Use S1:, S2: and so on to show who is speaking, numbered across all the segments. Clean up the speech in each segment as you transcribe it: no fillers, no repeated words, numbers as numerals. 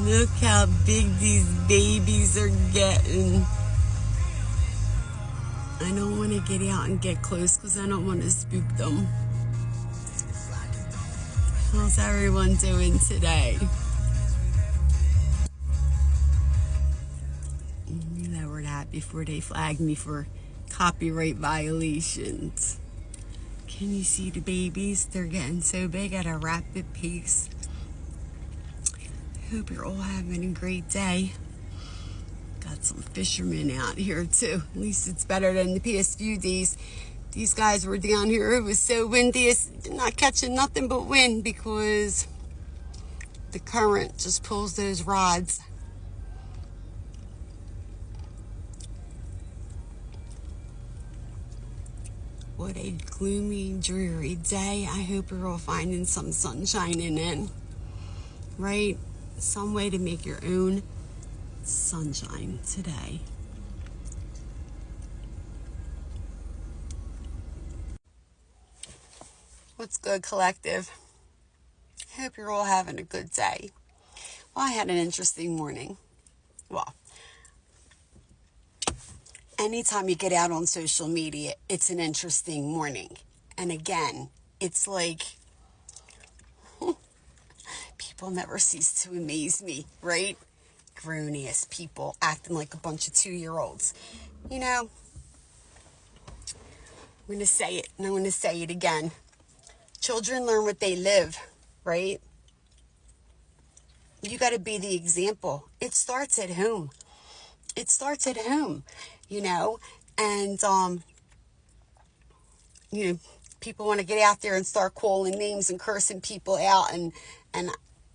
S1: Look how big these babies are getting. I don't want to get out and get close because I don't want to spook them. How's everyone doing today? Lower that before they flag me for copyright violations. Can you see the babies? They're getting so big at a rapid pace. Hope you're all having a great day. Got some fishermen out here too. At least it's better than the past few days. These guys were down here. It was so windy. They're not catching nothing but wind because the current just pulls those rods. What a gloomy, dreary day. I hope you're all finding some sunshine in it. Right? Some way to make your own sunshine today. What's good, collective? Hope you're all having a good day. Well, I had an interesting morning. Well, anytime you get out on social media, it's an interesting morning. And again, it's like people never cease to amaze me, right? Grown-ass people acting like a bunch of 2-year-olds. You know, I'm going to say it, and I'm going to say it again. Children learn what they live, right? You got to be the example. It starts at home. It starts at home, you know, and, you know, people want to get out there and start calling names and cursing people out, and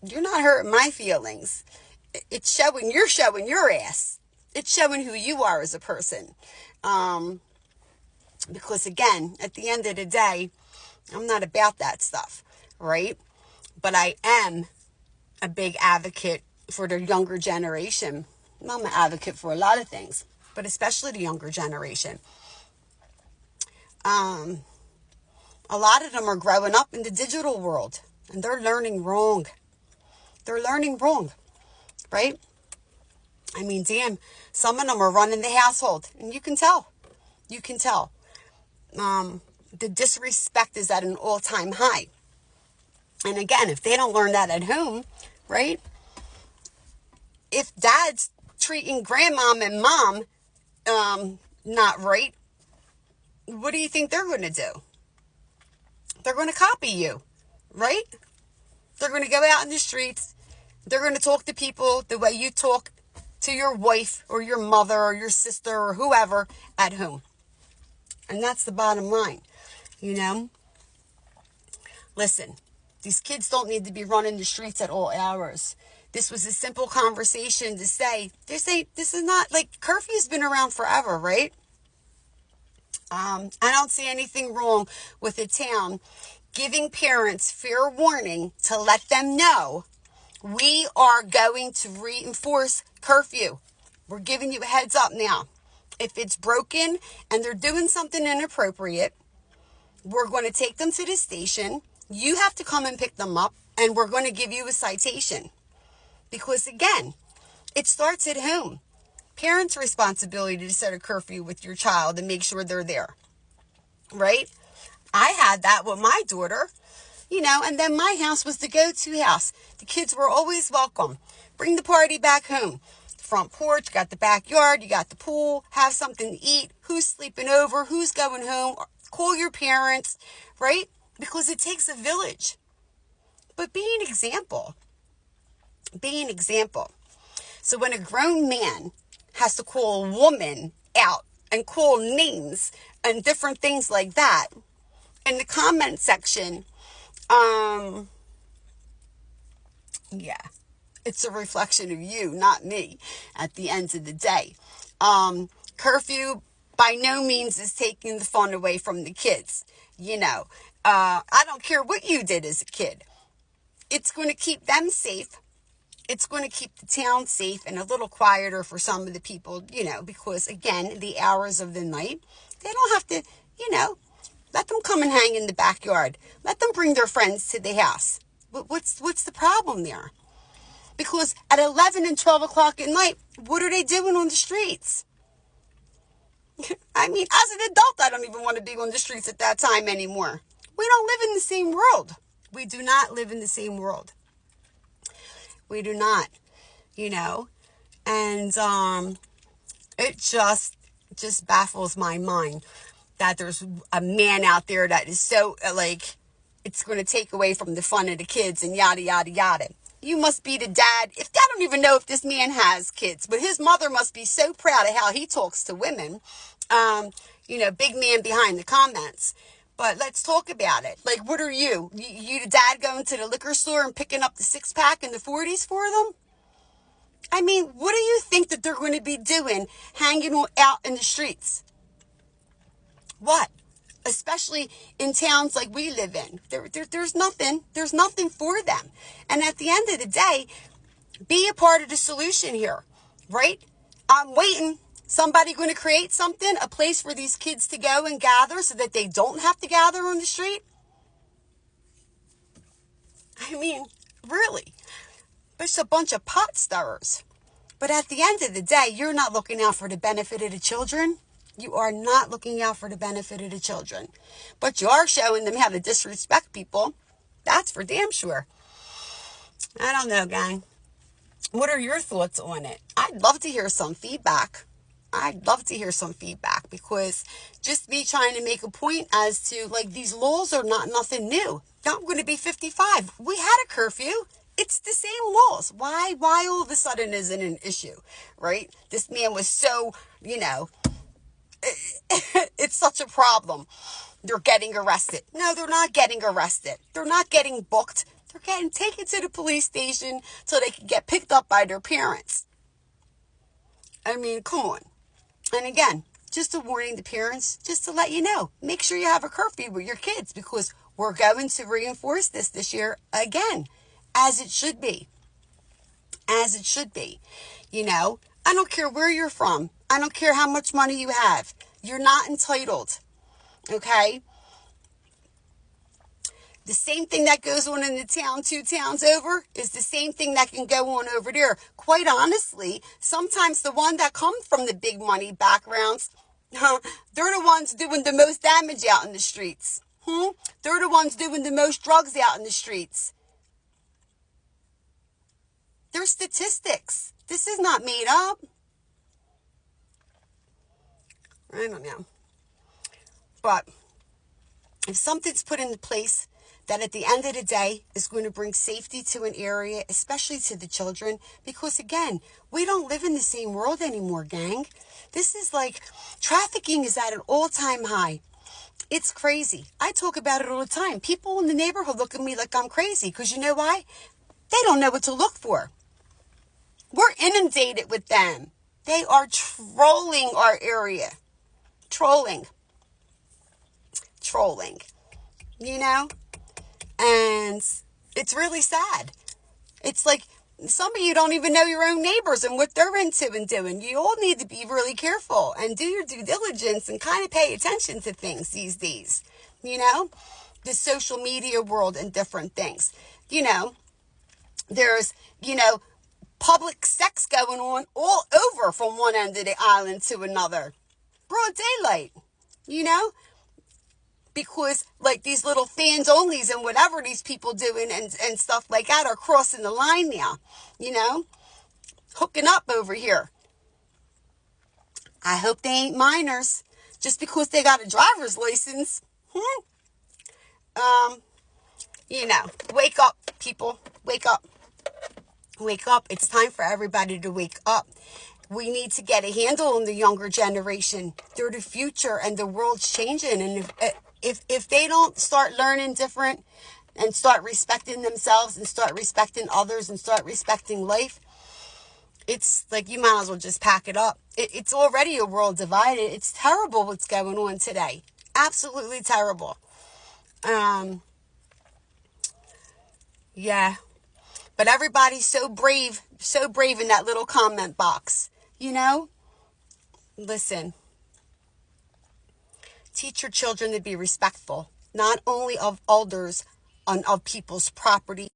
S1: you're not hurting my feelings. It's showing, you're showing your ass. It's showing who you are as a person. Because again, at the end of the day, I'm not about that stuff, right? But I am a big advocate for the younger generation. I'm an advocate for a lot of things, but especially the younger generation. A lot of them are growing up in the digital world, and they're learning wrong. They're learning wrong, right? I mean, damn, some of them are running the household, and you can tell. You can tell. The disrespect is at an all-time high. And again, if they don't learn that at home, right? If dad's treating grandmom and mom not right, what do you think they're going to do? They're going to copy you, right? They're going to go out in the streets. They're going to talk to people the way you talk to your wife or your mother or your sister or whoever at home. And that's the bottom line, you know? Listen, these kids don't need to be running the streets at all hours. This was a simple conversation to say, this is not, like, curfew's been around forever, right? I don't see anything wrong with a town giving parents fair warning to let them know we are going to reinforce curfew. We're giving you a heads up now. If it's broken and they're doing something inappropriate, we're going to take them to the station. You have to come and pick them up, and we're going to give you a citation. Because again, it starts at home. Parents' responsibility to set a curfew with your child and make sure they're there, right? I had that with my daughter, you know, and then my house was the go-to house. The kids were always welcome. Bring the party back home. Front porch, you got the backyard, you got the pool, have something to eat, who's sleeping over, who's going home, call your parents, right? Because it takes a village. But be an example. Be an example. So when a grown man has to call a woman out and call names and different things like that, in the comment section, yeah, it's a reflection of you, not me, at the end of the day. Curfew by no means is taking the fun away from the kids. You know, I don't care what you did as a kid. It's going to keep them safe. It's going to keep the town safe and a little quieter for some of the people, you know, because again, the hours of the night, they don't have to, you know, let them come and hang in the backyard. Let them bring their friends to the house. But what's the problem there? Because at 11 and 12 o'clock at night, what are they doing on the streets? I mean, as an adult, I don't even want to be on the streets at that time anymore. We don't live in the same world. We do not live in the same world. We do not, you know. And it just baffles my mind that there's a man out there that is so, like, it's going to take away from the fun of the kids and yada, yada, yada. You must be the dad. I don't even know if this man has kids, but his mother must be so proud of how he talks to women. Big man behind the comments. But let's talk about it. Like, what are you? You the dad going to the liquor store and picking up the 6-pack and the 40s for them? I mean, what do you think that they're going to be doing hanging out in the streets? What? Especially in towns like we live in. There's nothing for them. And at the end of the day, be a part of the solution here, right? I'm waiting. Somebody going to create something, a place for these kids to go and gather so that they don't have to gather on the street? I mean, really? It's a bunch of pot stirrers. But at the end of the day, you're not looking out for the benefit of the children. You are not looking out for the benefit of the children. But you are showing them how to disrespect people. That's for damn sure. I don't know, gang. What are your thoughts on it? I'd love to hear some feedback. Because just me trying to make a point as to, like, these laws are not nothing new. I'm going to be 55. We had a curfew. It's the same laws. Why all of a sudden is it an issue, right? This man was so, it's such a problem. They're getting arrested. No, they're not getting arrested. They're not getting booked. They're getting taken to the police station so they can get picked up by their parents. I mean, come on. And again, just a warning to parents, just to let you know, make sure you have a curfew with your kids because we're going to reinforce this year again, as it should be. As it should be. I don't care where you're from. I don't care how much money you have. You're not entitled. Okay? The same thing that goes on in the town 2 towns over is the same thing that can go on over there. Quite honestly, sometimes the one that come from the big money backgrounds, they're the ones doing the most damage out in the streets. They're the ones doing the most drugs out in the streets. They're statistics. This is not made up. I don't know. But if something's put into place that at the end of the day is going to bring safety to an area, especially to the children, because again, we don't live in the same world anymore, gang. This is like, trafficking is at an all-time high. It's crazy. I talk about it all the time. People in the neighborhood look at me like I'm crazy, because you know why? They don't know what to look for. We're inundated with them. They are trolling our area. Trolling. And it's really sad. It's like some of you don't even know your own neighbors and what they're into and doing. You all need to be really careful and do your due diligence and kind of pay attention to things these days. The social media world and different things. There's, public sex going on all over from one end of the island to another. Broad daylight, because like these little fans onlys and whatever these people doing and stuff like that are crossing the line now, hooking up over here. I hope they ain't minors just because they got a driver's license. Wake up, people, wake up. Wake up. It's time for everybody to wake up. We need to get a handle on the younger generation. They're the future and the world's changing. And if they don't start learning different and start respecting themselves and start respecting others and start respecting life, it's like you might as well just pack it up. It's already a world divided. It's terrible what's going on today. Absolutely terrible. Yeah. But everybody's so brave in that little comment box. Listen. Teach your children to be respectful, not only of elders and of people's property,